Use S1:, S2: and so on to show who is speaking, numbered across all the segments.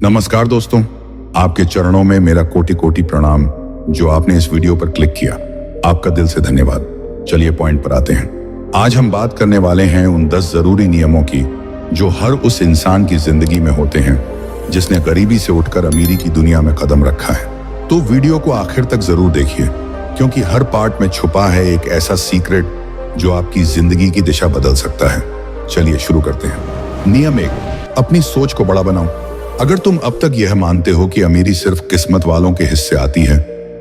S1: नमस्कार दोस्तों, आपके चरणों में मेरा कोटि कोटि प्रणाम। जो आपने इस वीडियो पर क्लिक किया, आपका दिल से धन्यवाद। चलिए पॉइंट पर आते हैं। आज हम बात करने वाले हैं उन 10 जरूरी नियमों की जो हर उस इंसान की जिंदगी में होते हैं जिसने गरीबी से उठकर अमीरी की दुनिया में कदम रखा है। तो वीडियो को आखिर तक जरूर देखिए, क्योंकि हर पार्ट में छुपा है एक ऐसा सीक्रेट जो आपकी जिंदगी की दिशा बदल सकता है। चलिए शुरू करते हैं। नियम 1, अपनी सोच को बड़ा बनाओ। अगर तुम अब तक यह मानते हो कि अमीरी सिर्फ किस्मत वालों के हिस्से आती है,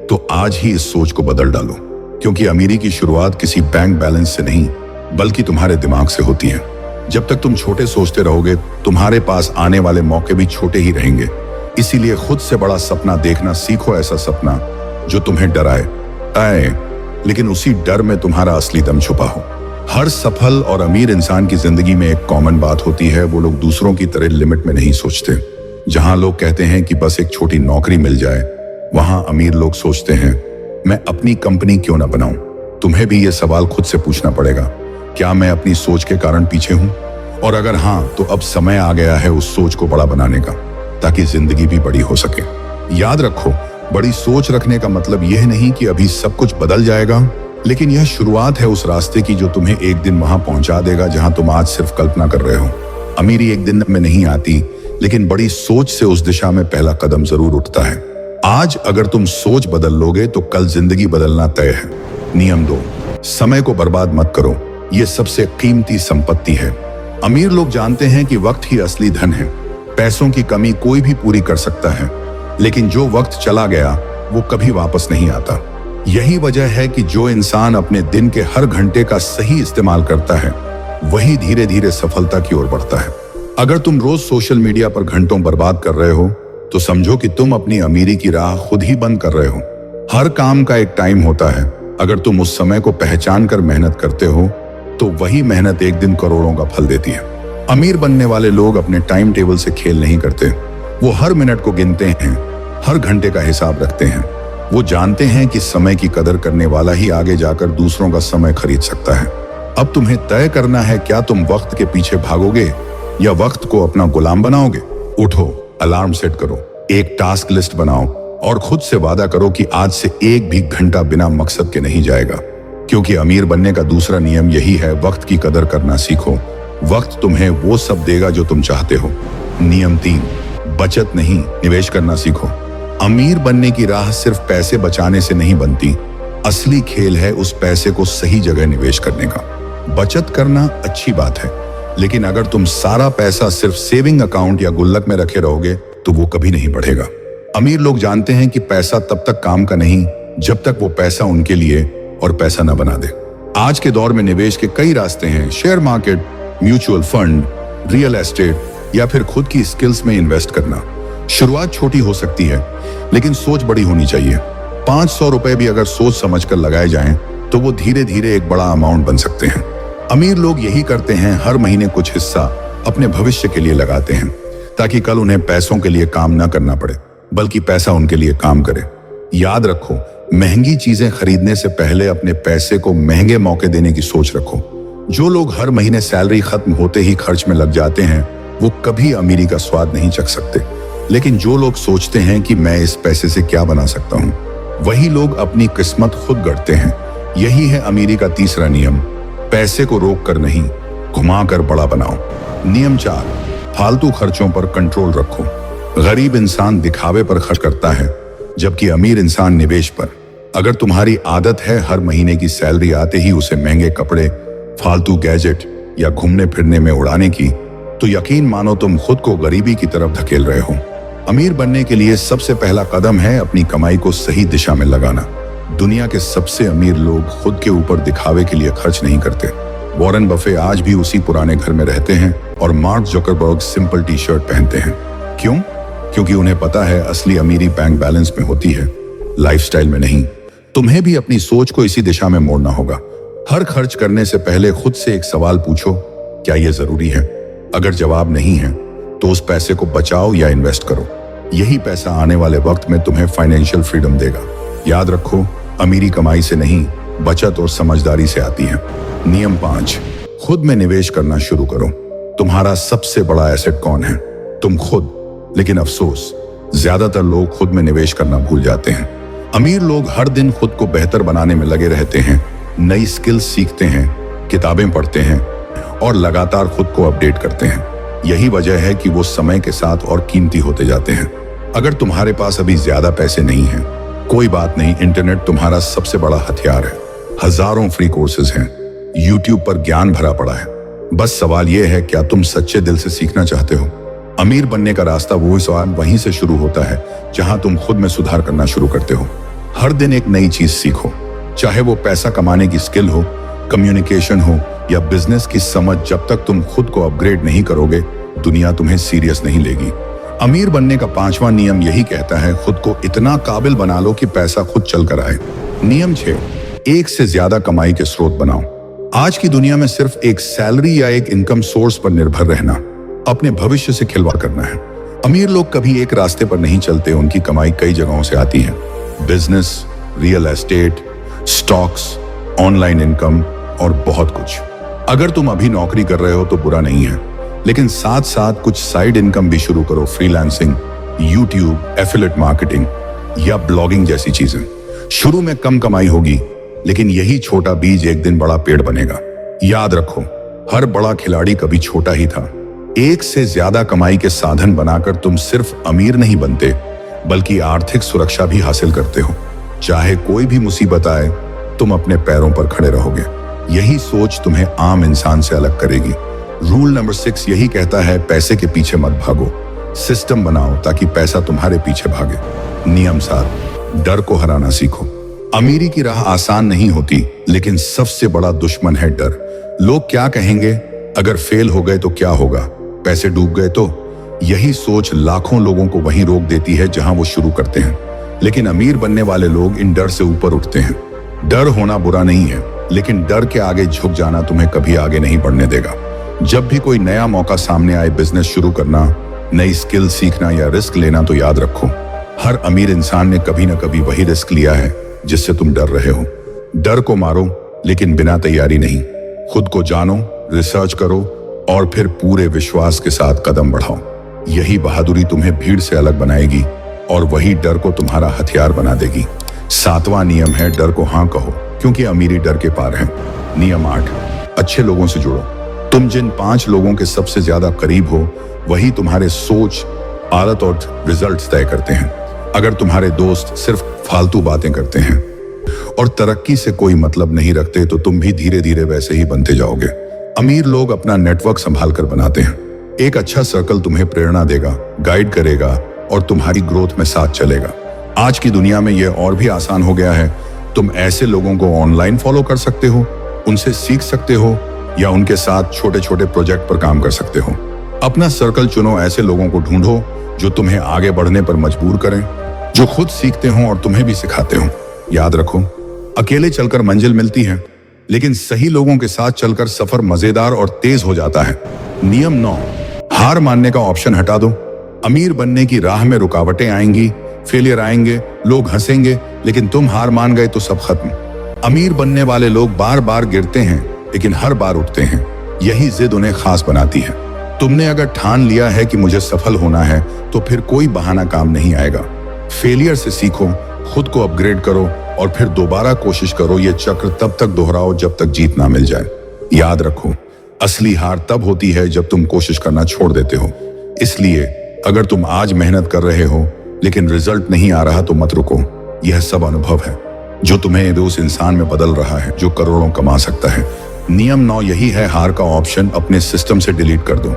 S1: तो आज ही इस सोच को बदल डालो, क्योंकि अमीरी की शुरुआत किसी बैंक बैलेंस से नहीं बल्कि तुम्हारे दिमाग से होती है। जब तक तुम छोटे सोचते रहोगे, तुम्हारे पास आने वाले मौके भी छोटे ही रहेंगे। इसीलिए खुद से बड़ा सपना देखना सीखो, ऐसा सपना जो तुम्हें डराए लेकिन उसी डर में तुम्हारा असली दम छुपा हो। हर सफल और अमीर इंसान की जिंदगी में एक कॉमन बात होती है, वो लोग दूसरों की तरह लिमिट में नहीं सोचते। जहां लोग कहते हैं कि बस एक छोटी नौकरी मिल जाए, वहां अमीर लोग सोचते हैं मैं अपनी कंपनी क्यों ना बनाऊं। तुम्हें भी यह सवाल खुद से पूछना पड़ेगा, क्या मैं अपनी सोच के कारण पीछे हूं? और अगर हां, तो अब समय आ गया है उस सोच को बड़ा बनाने का, ताकि जिंदगी भी बड़ी हो सके। याद रखो, बड़ी सोच रखने का मतलब यह नहीं कि अभी सब कुछ बदल जाएगा, लेकिन यह शुरुआत है उस रास्ते की जो तुम्हें एक दिन वहां पहुंचा देगा जहां तुम आज सिर्फ कल्पना कर रहे हो। अमीरी एक दिन में नहीं आती, लेकिन बड़ी सोच से उस दिशा में पहला कदम जरूर उठता है। आज अगर तुम सोच बदल लोगे तो कल जिंदगी बदलना तय है। नियम 2, समय को बर्बाद मत करो। यह सबसे कीमती संपत्ति है। अमीर लोग जानते हैं कि वक्त ही असली धन है। पैसों की कमी कोई भी पूरी कर सकता है, लेकिन जो वक्त चला गया वो कभी वापस नहीं आता। यही वजह है कि जो इंसान अपने दिन के हर घंटे का सही इस्तेमाल करता है, वही धीरे धीरे सफलता की ओर बढ़ता है। अगर तुम रोज सोशल मीडिया पर घंटों बर्बाद कर रहे हो, तो समझो कि तुम अपनी अमीरी की राह खुद ही बंद कर रहे हो। हर काम का एक टाइम होता है। अगर तुम उस समय को पहचान कर मेहनत करते हो, तो वही मेहनत एक दिन करोड़ों का फल देती है। अमीर बनने वाले लोग अपने टाइम टेबल से खेल नहीं करते। वो हर मिनट को गिनते हैं, हर घंटे का हिसाब रखते हैं। वो जानते हैं कि समय की कदर करने वाला ही आगे जाकर दूसरों का समय खरीद सकता है। अब तुम्हें तय करना है, क्या तुम वक्त के पीछे भागोगे या वक्त को अपना गुलाम बनाओगे। उठो, अलार्म सेट करो, एक टास्क लिस्ट बनाओ और खुद से वादा करो कि आज से एक भी घंटा बिना मकसद के नहीं जाएगा। क्योंकि अमीर बनने का दूसरा नियम यही है, वक्त की कदर करना सीखो। वक्त तुम्हें वो सब देगा जो तुम चाहते हो। नियम 3, बचत नहीं, निवेश करना सीखो। अमीर बनने की राह सिर्फ पैसे बचाने से नहीं बनती। असली खेल है उस पैसे को सही जगह निवेश करने का। बचत करना अच्छी बात है, लेकिन अगर तुम सारा पैसा सिर्फ सेविंग अकाउंट या गुल्लक में रखे रहोगे, तो वो कभी नहीं बढ़ेगा। अमीर लोग जानते हैं कि पैसा तब तक काम का नहीं जब तक वो पैसा उनके लिए और पैसा न बना दे। आज के दौर में निवेश के कई रास्ते हैं। Share market, mutual fund, real estate या फिर खुद की स्किल्स में इन्वेस्ट करना। शुरुआत छोटी हो सकती है, लेकिन सोच बड़ी होनी चाहिए। 500 रुपए भी अगर सोच समझकर लगाए जाएं, तो वो धीरे धीरे एक बड़ा अमाउंट बन सकते हैं। अमीर लोग यही करते हैं, हर महीने कुछ हिस्सा अपने भविष्य के लिए लगाते हैं, ताकि कल उन्हें पैसों के लिए काम न करना पड़े, बल्कि पैसा उनके लिए काम करे। याद रखो, महंगी चीजें खरीदने से पहले अपने पैसे को महंगे मौके देने की सोच रखो। जो लोग हर महीने सैलरी खत्म होते ही खर्च में लग जाते हैं, वो कभी अमीरी का स्वाद नहीं चख सकते। लेकिन जो लोग सोचते हैं कि मैं इस पैसे से क्या बना सकता हूँ, वही लोग अपनी किस्मत खुद गढ़ते हैं। यही है अमीरी का तीसरा नियम, पैसे को रोक कर नहीं, घुमा कर बड़ा बनाओ। नियम 4, फालतू खर्चों पर कंट्रोल रखो। गरीब इंसान दिखावे पर खर्च करता है, जबकि अमीर इंसान निवेश पर। अगर तुम्हारी आदत है हर महीने की सैलरी आते ही उसे महंगे कपड़े, फालतू गैजेट या घूमने फिरने में उड़ाने की, तो यकीन मानो तुम खुद को गरीबी की तरफ धकेल रहे हो। अमीर बनने के लिए सबसे पहला कदम है अपनी कमाई को सही दिशा में लगाना। दुनिया के सबसे अमीर लोग खुद के ऊपर दिखावे के लिए खर्च नहीं करते। वॉरेन बफे आज भी उसी पुराने घर में रहते हैं और mark Zuckerberg simple T shirt पहनते हैं। क्यों? क्योंकि उन्हें पता है असली अमीरी बैंक बैलेंस में होती है, लाइफस्टाइल में नहीं। तुम्हें भी अपनी सोच को इसी दिशा में मोड़ना होगा। हर खर्च करने से पहले खुद से एक सवाल पूछो, क्या यह जरूरी है? अगर जवाब नहीं है, तो उस पैसे को बचाओ या इन्वेस्ट करो। यही पैसा आने वाले वक्त में तुम्हें फाइनेंशियल फ्रीडम देगा। याद रखो, अमीरी कमाई से नहीं, बचत और समझदारी से आती है। नियम 5, खुद में निवेश करना शुरू करो। तुम्हारा सबसे बड़ा एसेट कौन है? तुम खुद। लेकिन अफसोस, ज्यादातर लोग खुद में निवेश करना भूल जाते हैं। अमीर लोग हर दिन खुद को बेहतर बनाने में लगे रहते हैं, नई स्किल्स सीखते हैं, किताबें पढ़ते हैं और लगातार खुद को अपडेट करते हैं। यही वजह है कि वो समय के साथ और कीमती होते जाते हैं। अगर तुम्हारे पास अभी ज्यादा पैसे नहीं हैं, कोई बात नहीं, इंटरनेट तुम्हारा सबसे बड़ा हथियार है। हजारों फ्री कोर्सेज हैं, यूट्यूब पर ज्ञान भरा पड़ा है। बस सवाल यह है, क्या तुम सच्चे दिल से सीखना चाहते हो? अमीर बनने का रास्ता वहीं से शुरू होता है जहां तुम खुद में सुधार करना शुरू करते हो। हर दिन एक नई चीज सीखो, चाहे वो पैसा कमाने की स्किल हो, कम्युनिकेशन हो या बिजनेस की समझ। जब तक तुम खुद को अपग्रेड नहीं करोगे, दुनिया तुम्हें सीरियस नहीं लेगी। अमीर बनने का 5वां नियम यही कहता है, खुद को इतना काबिल बना लो कि पैसा खुद चल कर आए। नियम 6, एक से ज्यादा कमाई के स्रोत बनाओ। आज की दुनिया में सिर्फ एक सैलरी या एक इनकम सोर्स पर निर्भर रहना अपने भविष्य से खिलवाड़ करना है। अमीर लोग कभी एक रास्ते पर नहीं चलते, उनकी कमाई कई जगहों से आती है। Business, real estate, stocks, online income और बहुत कुछ। अगर तुम अभी नौकरी कर रहे हो तो बुरा नहीं है, लेकिन साथ साथ कुछ साइड इनकम भी शुरू करो। फ्रीलांसिंग, यूट्यूब, एफिलिएट मार्केटिंग या ब्लॉगिंग जैसी चीजें। शुरू में कम कमाई होगी, लेकिन यही छोटा बीज एक दिन बड़ा पेड़ बनेगा। याद रखो, हर बड़ा खिलाड़ी कभी छोटा ही था। एक से ज्यादा कमाई के साधन बनाकर तुम सिर्फ अमीर नहीं बनते, बल्कि आर्थिक सुरक्षा भी हासिल करते हो। चाहे कोई भी मुसीबत आए, तुम अपने पैरों पर खड़े रहोगे। यही सोच तुम्हें आम इंसान से अलग करेगी। रूल नंबर 6 यही कहता है, पैसे के पीछे मत भागो, सिस्टम बनाओ ताकि पैसा तुम्हारे पीछे भागे। नियम 7, डर को हराना सीखो। अमीरी की राह आसान नहीं होती, लेकिन सबसे बड़ा दुश्मन है डर। लोग क्या कहेंगे, अगर फेल हो गए तो क्या होगा, पैसे डूब गए तो? यही सोच लाखों लोगों को वहीं रोक देती है जहां वो शुरू करते हैं। लेकिन अमीर बनने वाले लोग इन डर से ऊपर उठते हैं। डर होना बुरा नहीं है, लेकिन डर के आगे झुक जाना तुम्हें कभी आगे नहीं बढ़ने देगा। जब भी कोई नया मौका सामने आए, बिजनेस शुरू करना, नई स्किल सीखना या रिस्क लेना, तो याद रखो, हर अमीर इंसान ने कभी ना कभी वही रिस्क लिया है जिससे तुम डर रहे हो। डर को मारो, लेकिन बिना तैयारी नहीं। खुद को जानो, रिसर्च करो और फिर पूरे विश्वास के साथ कदम बढ़ाओ। यही बहादुरी तुम्हें भीड़ से अलग बनाएगी और वही डर को तुम्हारा हथियार बना देगी। 7वां नियम है, डर को हाँ कहो, क्योंकि अमीरी डर के पार है। नियम 8, अच्छे लोगों से जुड़ो। तुम जिन 5 लोगों के सबसे ज्यादा करीब हो, वही तुम्हारे सोच, आदत और रिजल्ट्स तय करते हैं। अगर तुम्हारे दोस्त सिर्फ फालतू बातें करते हैं और तरक्की से कोई मतलब नहीं रखते, तो तुम भी धीरे धीरे वैसे ही बनते जाओगे। अमीर लोग अपना नेटवर्क संभाल कर बनाते हैं। एक अच्छा सर्कल तुम्हें प्रेरणा देगा, गाइड करेगा और तुम्हारी ग्रोथ में साथ चलेगा। आज की दुनिया में यह और भी आसान हो गया है। तुम ऐसे लोगों को ऑनलाइन फॉलो कर सकते हो, उनसे सीख सकते हो या उनके साथ छोटे छोटे प्रोजेक्ट पर काम कर सकते हो। अपना सर्कल चुनो, ऐसे लोगों को ढूंढो जो तुम्हें आगे बढ़ने पर मजबूर करें, जो खुद सीखते हो और तुम्हें भी सिखाते हो। याद रखो, अकेले चलकर मंजिल मिलती है, लेकिन सही लोगों के साथ चलकर सफर मजेदार और तेज हो जाता है। नियम 9, हार मानने का ऑप्शन हटा दो। अमीर बनने की राह में रुकावटें आएंगी, फेलियर आएंगे, लोग हंसेंगे, लेकिन तुम हार मान गए तो सब खत्म। अमीर बनने वाले लोग बार बार गिरते हैं, लेकिन हर बार उठते हैं। यही जिद उन्हें खास बनाती है। तुमने अगर ठान लिया है कि मुझे सफल होना है, तो फिर कोई बहाना काम नहीं आएगा। फेलियर से सीखो, खुद को अपग्रेड करो और फिर दोबारा कोशिश करो। ये चक्र तब तक दोहराओ जब तक जीत ना मिल जाए। याद रखो, असली हार तब होती है जब तुम कोशिश करना छोड़ देते हो। इसलिए अगर तुम आज मेहनत कर रहे हो लेकिन रिजल्ट नहीं आ रहा, तो मत रुको। यह सब अनुभव है जो तुम्हें उस इंसान में बदल रहा है जो करोड़ों कमा सकता है। नियम 9 यही है, हार का ऑप्शन अपने सिस्टम से डिलीट कर दो।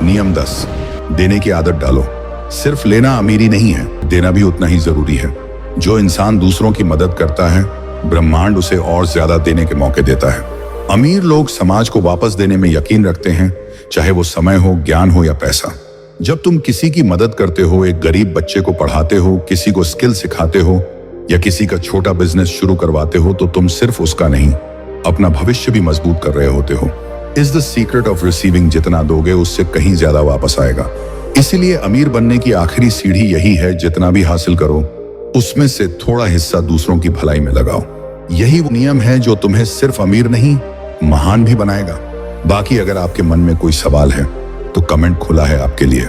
S1: नियम 10, देने की आदत डालो। सिर्फ लेना अमीरी नहीं है, देना भी उतना ही जरूरी है। जो इंसान दूसरों की मदद करता है, ब्रह्मांड उसे और ज्यादा देने के मौके देता है। अमीर लोग समाज को वापस देने में यकीन रखते हैं, चाहे वो समय हो, ज्ञान हो या पैसा। जब तुम किसी की मदद करते हो, एक गरीब बच्चे को पढ़ाते हो, किसी को स्किल सिखाते हो या किसी का छोटा बिजनेस शुरू करवाते हो, तो तुम सिर्फ उसका नहीं, अपना भविष्य भी मजबूत कर रहे होते हो। Is the secret of receiving, जितना दोगे उससे कहीं ज्यादा वापस आएगा। इसीलिए अमीर बनने की आखिरी सीढ़ी यही है, जितना भी हासिल करो उसमें से थोड़ा हिस्सा दूसरों की भलाई में लगाओ। यही वो नियम है जो तुम्हें सिर्फ अमीर नहीं, महान भी बनाएगा। बाकी अगर आपके मन में कोई सवाल है तो कमेंट खुला है आपके लिए।